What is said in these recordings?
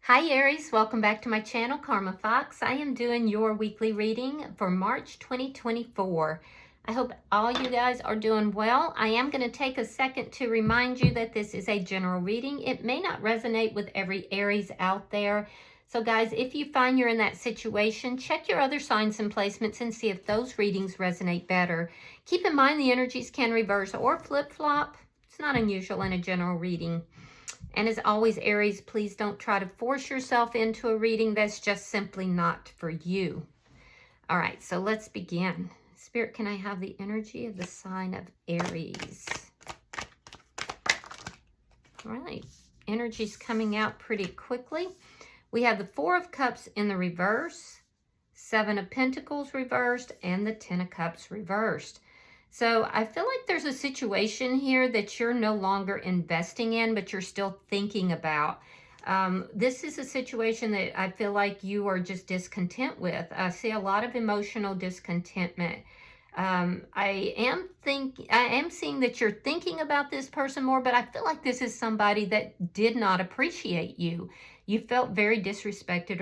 Hi Aries, welcome back to my channel, Karma Fox. I am doing your weekly reading for March 2024. I hope all you guys are doing well. I am going to take a second to remind you that this is a general reading. It may not resonate with every Aries out there. So guys, if you find you're in that situation, check your other signs and placements and see if those readings resonate better. Keep in mind the energies can reverse or flip-flop. It's not unusual in a general reading. And as always, Aries, please don't try to force yourself into a reading that's just simply not for you. All right, so let's begin. Spirit, can I have the energy of the sign of Aries? All right, energy's coming out pretty quickly. We have the Four of Cups in the reverse, Seven of Pentacles reversed, and the Ten of Cups reversed. So I feel like there's a situation here that you're no longer investing in, but you're still thinking about. This is a situation that I feel like you are just discontent with. I see a lot of emotional discontentment. I am seeing that you're thinking about this person more, but I feel like this is somebody that did not appreciate you. You felt very disrespected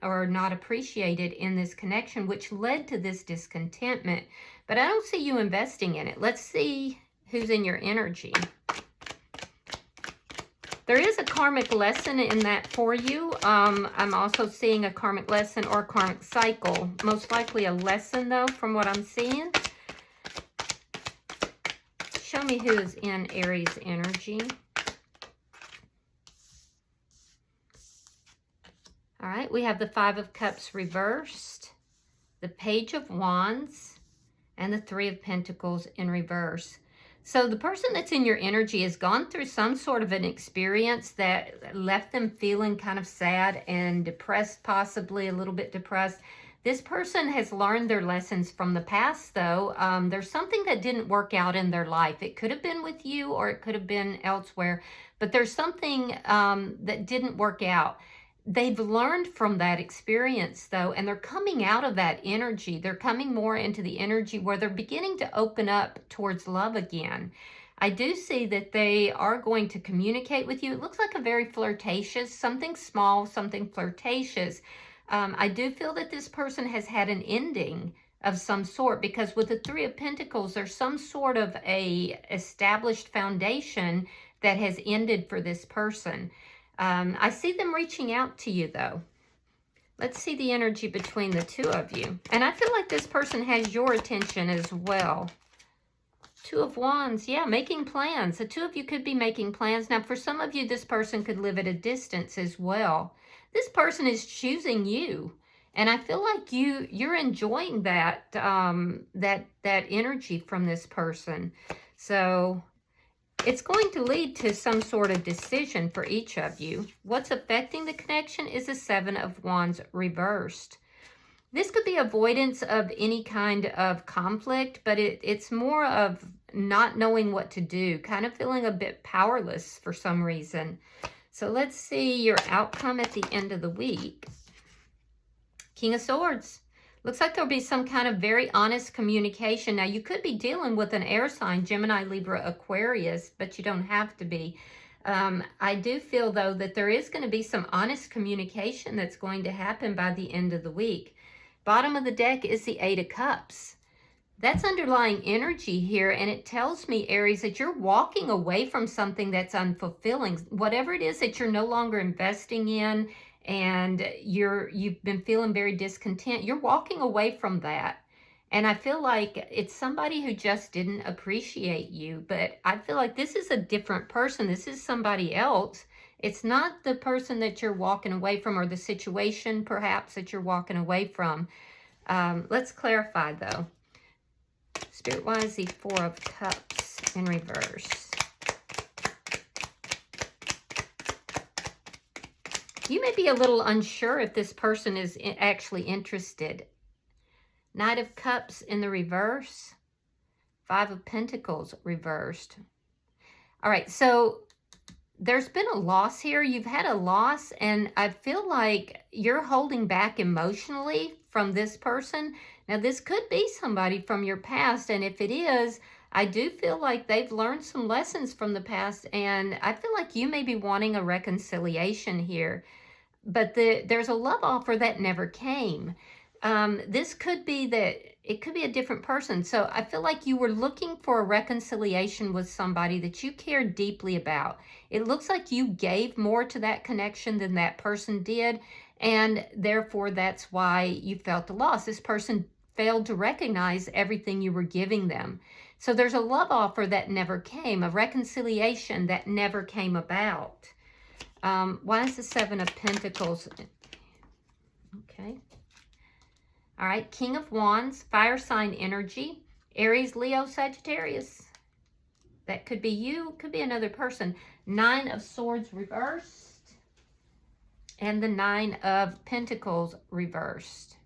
or not appreciated in this connection, which led to this discontentment. But I don't see you investing in it. Let's see who's in your energy. There is a karmic lesson in that for you. I'm also seeing a karmic lesson or a karmic cycle. Most likely a lesson, though, from what I'm seeing. Show me who is in Aries energy. All right, we have the Five of Cups reversed, the Page of Wands, and the Three of Pentacles in reverse. So the person that's in your energy has gone through some sort of an experience that left them feeling kind of sad and depressed, possibly a little bit depressed. This person has learned their lessons from the past, though. There's something that didn't work out in their life. It could have been with you or it could have been elsewhere, but there's something that didn't work out. They've learned from that experience, though, and they're coming out of that energy. They're coming more into the energy where they're beginning to open up towards love again. I do see that they are going to communicate with you. It looks like a very flirtatious, something small, something flirtatious. I do feel that this person has had an ending of some sort, because with the Three of Pentacles, there's some sort of a established foundation that has ended for this person. I see them reaching out to you, though. Let's see the energy between the two of you. And I feel like this person has your attention as well. Two of Wands, yeah, making plans. The two of you could be making plans. Now, for some of you, this person could live at a distance as well. This person is choosing you. And I feel like you're enjoying that, that energy from this person. So it's going to lead to some sort of decision for each of you. What's affecting the connection is the Seven of Wands reversed. This could be avoidance of any kind of conflict, but it's more of not knowing what to do, kind of feeling a bit powerless for some reason. So let's see your outcome at the end of the week. King of Swords. Looks like there'll be some kind of very honest communication. Now, you could be dealing with an air sign, Gemini, Libra, Aquarius, but you don't have to be. I do feel, though, that there is going to be some honest communication that's going to happen by the end of the week. Bottom of the deck is the Eight of Cups. That's underlying energy here, and it tells me, Aries, that you're walking away from something that's unfulfilling. Whatever it is that you're no longer investing in, and you've been feeling very discontent, you're walking away from that. And I feel like it's somebody who just didn't appreciate you, but I feel like this is a different person. This is somebody else. It's not the person that you're walking away from, or the situation perhaps that you're walking away from. Let's clarify, though. Spirit-wise, the Four of Cups in reverse. You may be a little unsure if this person is actually interested. Knight of Cups in the reverse. Five of Pentacles reversed. All right, so there's been a loss here. You've had a loss, and I feel like you're holding back emotionally from this person. Now, this could be somebody from your past, and if it is, I do feel like they've learned some lessons from the past, and I feel like you may be wanting a reconciliation here. but there's a love offer that never came. This could be that it could be a different person. So I feel like you were looking for a reconciliation with somebody that you cared deeply about. It looks like you gave more to that connection than that person did, and therefore that's why you felt the loss. This person failed to recognize everything you were giving them. So there's a love offer that never came, a reconciliation that never came about. Why is the Seven of Pentacles? Okay. All right, King of Wands, fire sign energy, Aries, Leo, Sagittarius. That could be you, could be another person. Nine of Swords reversed, and the Nine of Pentacles reversed.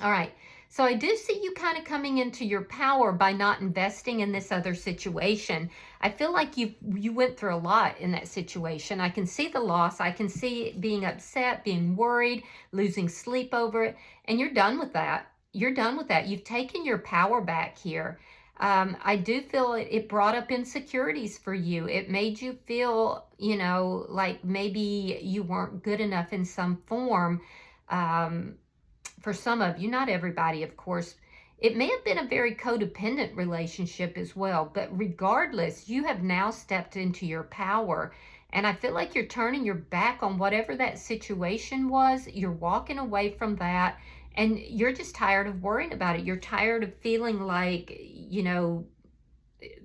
All right, so I do see you kind of coming into your power by not investing in this other situation. I feel like you went through a lot in that situation. I can see the loss. I can see being upset, being worried, losing sleep over it, and you're done with that. You're done with that. You've taken your power back here. I do feel it brought up insecurities for you. It made you feel, you know, like maybe you weren't good enough in some form. For some of you, not everybody, of course. It may have been a very codependent relationship as well, but regardless, you have now stepped into your power. And I feel like you're turning your back on whatever that situation was. You're walking away from that, and you're just tired of worrying about it. You're tired of feeling like, you know,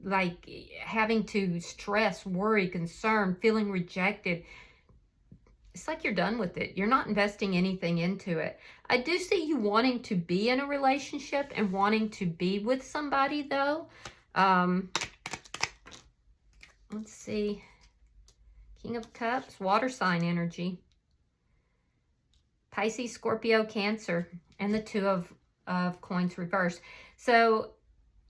like having to stress, worry, concern, feeling rejected. It's like you're done with it. You're not investing anything into it. I do see you wanting to be in a relationship and wanting to be with somebody, though. Let's see. King of Cups, water sign energy. Pisces, Scorpio, Cancer, and the Two of Coins reversed. So,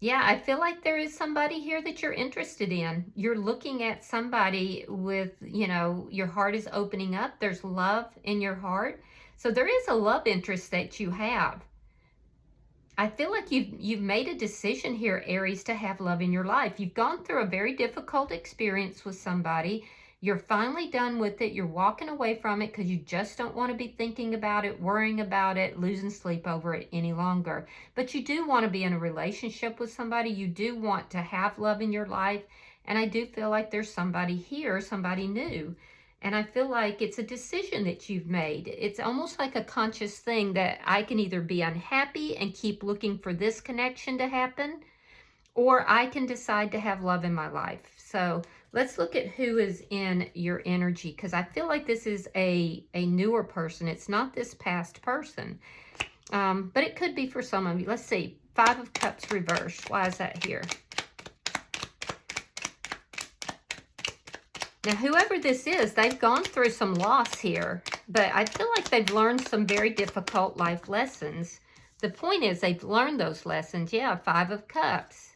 yeah, I feel like there is somebody here that you're interested in. You're looking at somebody with, you know, your heart is opening up. There's love in your heart. So there is a love interest that you have. I feel like you've made a decision here, Aries, to have love in your life. You've gone through a very difficult experience with somebody. You're finally done with it. You're walking away from it because you just don't want to be thinking about it, worrying about it, losing sleep over it any longer. But you do want to be in a relationship with somebody. You do want to have love in your life. And I do feel like there's somebody here, somebody new. And I feel like it's a decision that you've made. It's almost like a conscious thing that I can either be unhappy and keep looking for this connection to happen, or I can decide to have love in my life. So let's look at who is in your energy, because I feel like this is a newer person. It's not this past person, but it could be for some of you. Let's see. Five of Cups reversed. Why is that here? Now, whoever this is, they've gone through some loss here, but I feel like they've learned some very difficult life lessons. The point is they've learned those lessons. Yeah, Five of Cups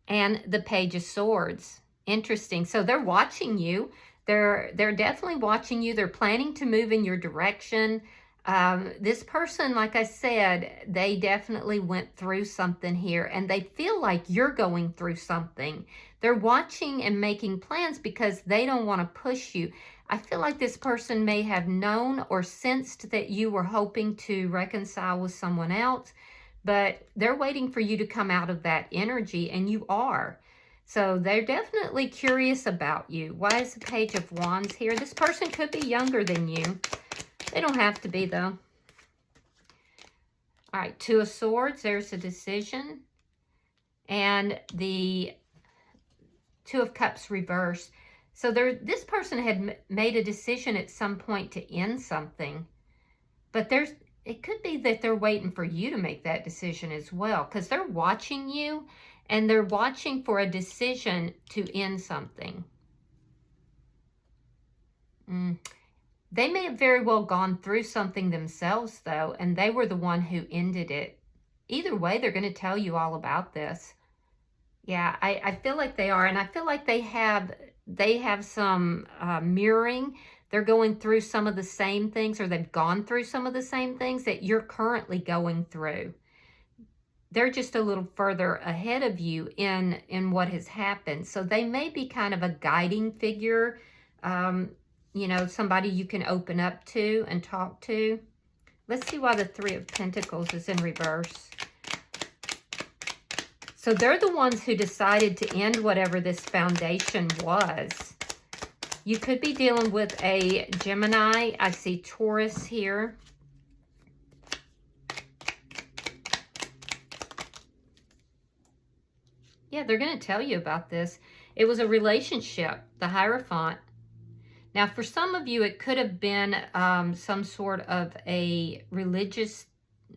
and the Page of Swords. Interesting. So they're watching you. They're definitely watching you. They're planning to move in your direction. This person, like I said, they definitely went through something here, and they feel like you're going through something. They're watching and making plans because they don't want to push you. I feel like this person may have known or sensed that you were hoping to reconcile with someone else, but they're waiting for you to come out of that energy, and you are. So they're definitely curious about you. Why is the Page of Wands here? This person could be younger than you. They don't have to be, though. All right, Two of Swords. There's a decision. And the Two of Cups reversed. So this person had made a decision at some point to end something. But it could be that they're waiting for you to make that decision as well, because they're watching you, and they're watching for a decision to end something. They may have very well gone through something themselves, though, and they were the one who ended it. Either way, they're going to tell you all about this. Yeah, I feel like they are, and I feel like they have some mirroring. They're going through some of the same things, or they've gone through some of the same things that you're currently going through. They're just a little further ahead of you in what has happened. So they may be kind of a guiding figure you know, somebody you can open up to and talk to. Let's see why the Three of Pentacles is in reverse. So they're the ones who decided to end whatever this foundation was. You could be dealing with a Gemini. I see Taurus here. Yeah, they're going to tell you about this. It was a relationship, the Hierophant. Now, for some of you, it could have been some sort of a religious,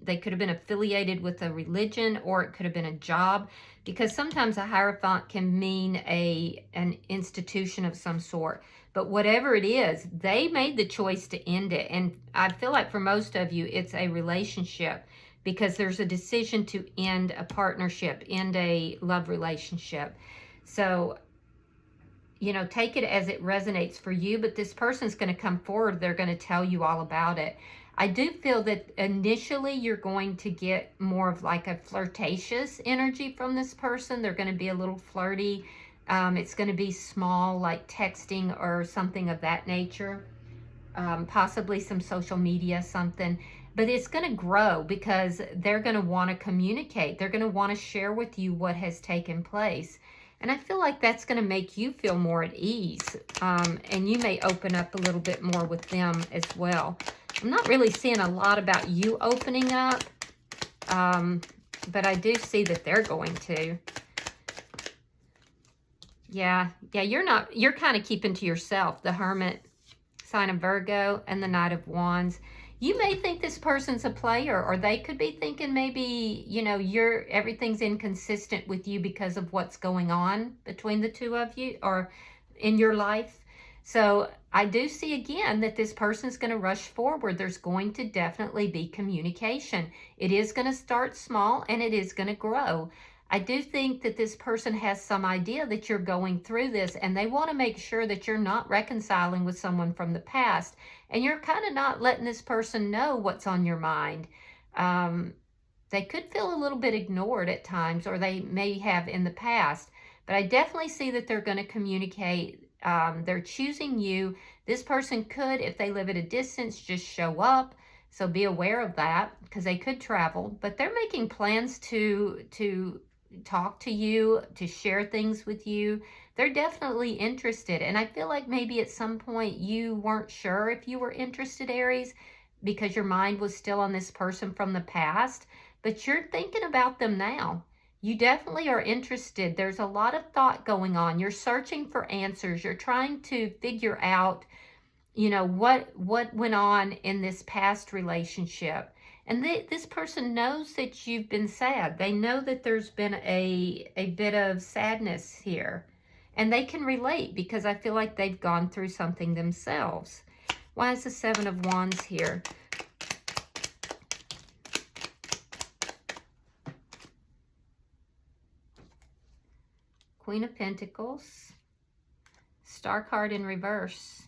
they could have been affiliated with a religion, or it could have been a job, because sometimes a Hierophant can mean an institution of some sort. But whatever it is, they made the choice to end it. And I feel like for most of you, it's a relationship, because there's a decision to end a partnership, end a love relationship. So, you know, take it as it resonates for you, but this person's going to come forward. They're going to tell you all about it. I do feel that initially you're going to get more of like a flirtatious energy from this person. They're going to be a little flirty. It's going to be small, like texting or something of that nature. Possibly some social media, something. But it's going to grow because they're going to want to communicate. They're going to want to share with you what has taken place. And I feel like that's going to make you feel more at ease. And you may open up a little bit more with them as well. I'm not really seeing a lot about you opening up. But I do see that they're going to. Yeah, you're kind of keeping to yourself. The Hermit, sign of Virgo, and the Knight of Wands. You may think this person's a player, or they could be thinking maybe, you know, everything's inconsistent with you because of what's going on between the two of you or in your life. So I do see again that this person's going to rush forward. There's going to definitely be communication. It is going to start small and it is going to grow. I do think that this person has some idea that you're going through this, and they want to make sure that you're not reconciling with someone from the past, and you're kind of not letting this person know what's on your mind. They could feel a little bit ignored at times, or they may have in the past, but I definitely see that they're going to communicate. They're choosing you. This person could, if they live at a distance, just show up. So be aware of that, because they could travel, but they're making plans to talk to you, to share things with you. They're definitely interested. And I feel like maybe at some point you weren't sure if you were interested, Aries, because your mind was still on this person from the past, but you're thinking about them now. You definitely are interested. There's a lot of thought going on. You're searching for answers. You're trying to figure out, you know, what went on in this past relationship. And this person knows that you've been sad. They know that there's been a bit of sadness here. And they can relate because I feel like they've gone through something themselves. Why is the Seven of Wands here? Queen of Pentacles. Star card in reverse.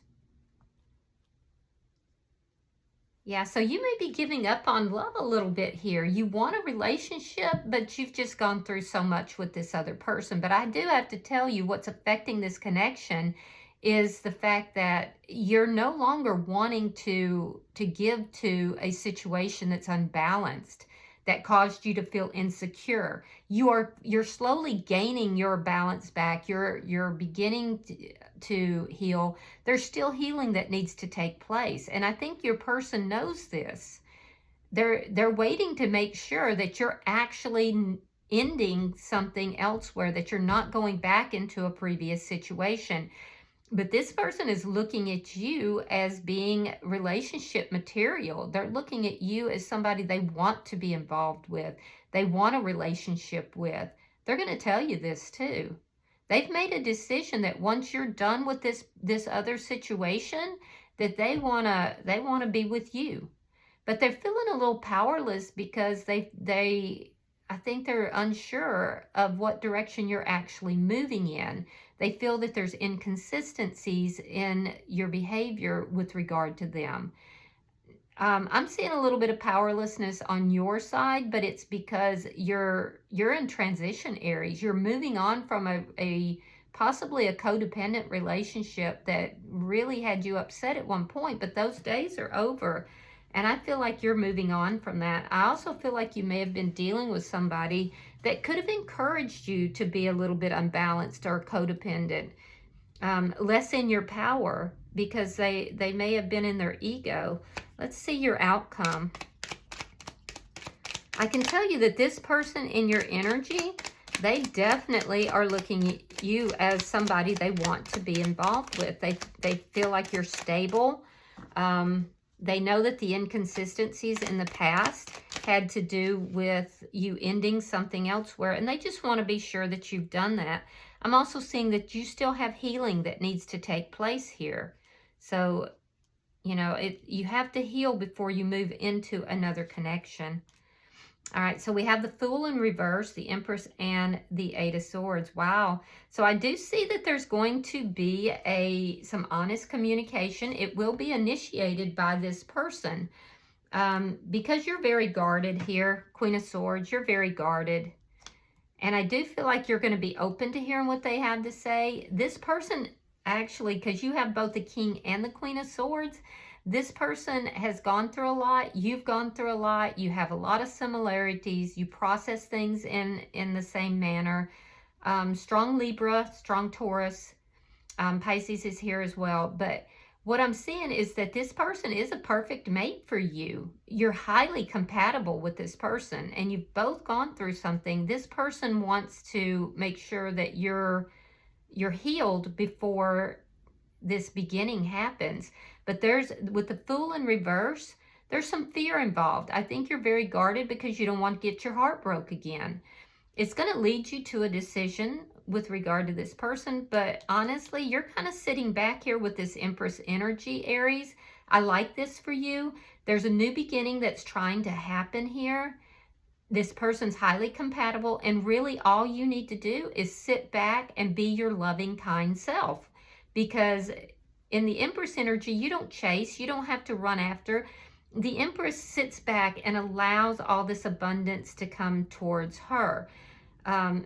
Yeah, so you may be giving up on love a little bit here. You want a relationship, but you've just gone through so much with this other person. But I do have to tell you, what's affecting this connection is the fact that you're no longer wanting to give to a situation that's unbalanced, that caused you to feel insecure. You're slowly gaining your balance back. You're beginning to heal. There's still healing that needs to take place, and I think your person knows this. They're waiting to make sure that you're actually ending something elsewhere, that you're not going back into a previous situation. But this person is looking at you as being relationship material. They're looking at you as somebody they want to be involved with. They want a relationship with. They're going to tell you this too. They've made a decision that once you're done with this other situation, that they want to be with you. But they're feeling a little powerless because I think they're unsure of what direction you're actually moving in. They feel that there's inconsistencies in your behavior with regard to them. I'm seeing a little bit of powerlessness on your side, but it's because you're in transition, Aries. You're moving on from a possibly a codependent relationship that really had you upset at one point, but those days are over. And I feel like you're moving on from that. I also feel like you may have been dealing with somebody that could have encouraged you to be a little bit unbalanced or codependent, less in your power, because they may have been in their ego. Let's see your outcome. I can tell you that this person in your energy, they definitely are looking at you as somebody they want to be involved with. They feel like you're stable. They know that the inconsistencies in the past had to do with you ending something elsewhere, and they just want to be sure that you've done that. I'm also seeing that you still have healing that needs to take place here. So, you know, you have to heal before you move into another connection. All right, so we have the Fool in reverse, the Empress, and the Eight of Swords. Wow. So I do see that there's going to be some honest communication. It will be initiated by this person. Because you're very guarded here, Queen of Swords, you're very guarded. And I do feel like you're going to be open to hearing what they have to say. This person, actually, because you have both the King and the Queen of Swords, this person has gone through a lot. You've gone through a lot. You have a lot of similarities. You process things in the same manner. Strong Libra, strong Taurus. Pisces is here as well. But what I'm seeing is that this person is a perfect mate for you. You're highly compatible with this person, and you've both gone through something. This person wants to make sure that you're healed before this beginning happens. But with the Fool in reverse, there's some fear involved. I think you're very guarded because you don't want to get your heart broke again. It's going to lead you to a decision with regard to this person, but honestly, you're kind of sitting back here with this Empress energy, Aries. I like this for you. There's a new beginning that's trying to happen here. This person's highly compatible, and really all you need to do is sit back and be your loving, kind self. Because in the Empress energy, you don't chase, you don't have to run after. The Empress sits back and allows all this abundance to come towards her.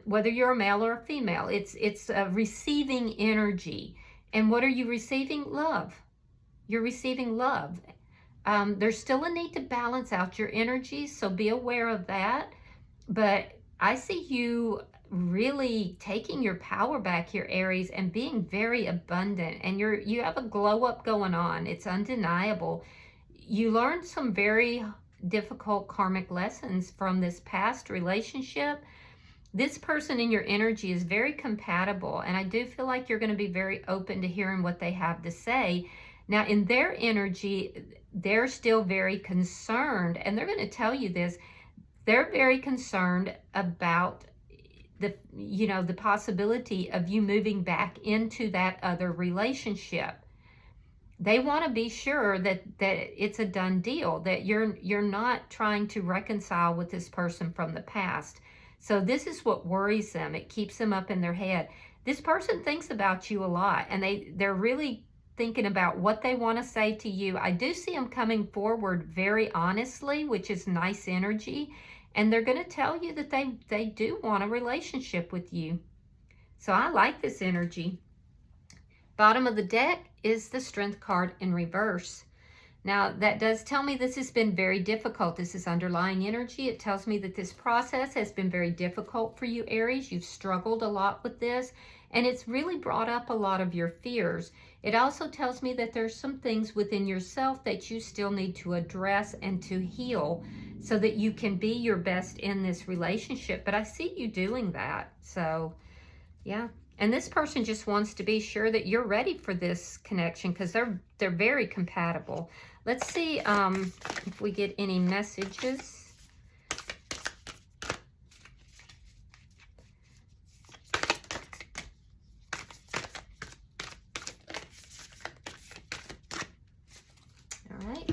Whether you're a male or a female, it's a receiving energy. And what are you receiving? Love. You're receiving love. There's still a need to balance out your energies, so be aware of that. But I see you really taking your power back here, Aries, and being very abundant. And you have a glow up going on. It's undeniable. You learned some very difficult karmic lessons from this past relationship. This person in your energy is very compatible, and I do feel like you're going to be very open to hearing what they have to say. Now, in their energy, they're still very concerned, and they're going to tell you this. They're very concerned about the possibility of you moving back into that other relationship. They want to be sure that it's a done deal, that you're not trying to reconcile with this person from the past. So this is what worries them. It keeps them up in their head. This person thinks about you a lot, and they're really thinking about what they want to say to you. I do see them coming forward very honestly, which is nice energy, and they're going to tell you that they do want a relationship with you. So I like this energy. Bottom of the deck is the Strength card in reverse. Now, that does tell me this has been very difficult. This is underlying energy. It tells me that this process has been very difficult for you, Aries. You've struggled a lot with this, and it's really brought up a lot of your fears. It also tells me that there's some things within yourself that you still need to address and to heal so that you can be your best in this relationship. But I see you doing that. So, yeah. And this person just wants to be sure that you're ready for this connection because they're very compatible. Let's see if we get any messages. All right.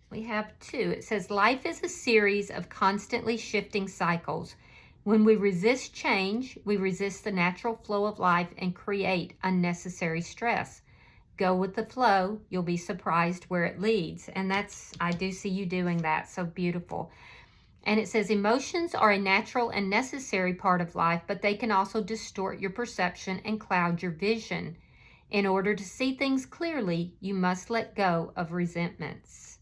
We have two. It says, life is a series of constantly shifting cycles. When we resist change, we resist the natural flow of life and create unnecessary stress. Go with the flow. You'll be surprised where it leads. And I do see you doing that. So beautiful. And it says emotions are a natural and necessary part of life, but they can also distort your perception and cloud your vision. In order to see things clearly, you must let go of resentments.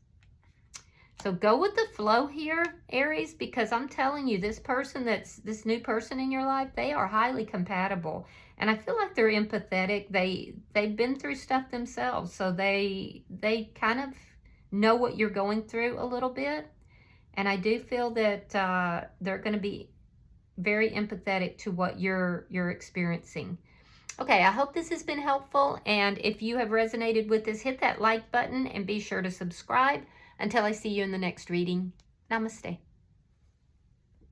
So go with the flow here, Aries, because I'm telling you, this person this new person in your life, they are highly compatible. And I feel like they're empathetic. They've been through stuff themselves, so they kind of know what you're going through a little bit. And I do feel that they're going to be very empathetic to what you're experiencing. Okay, I hope this has been helpful. And if you have resonated with this, hit that like button and be sure to subscribe. Until I see you in the next reading, namaste.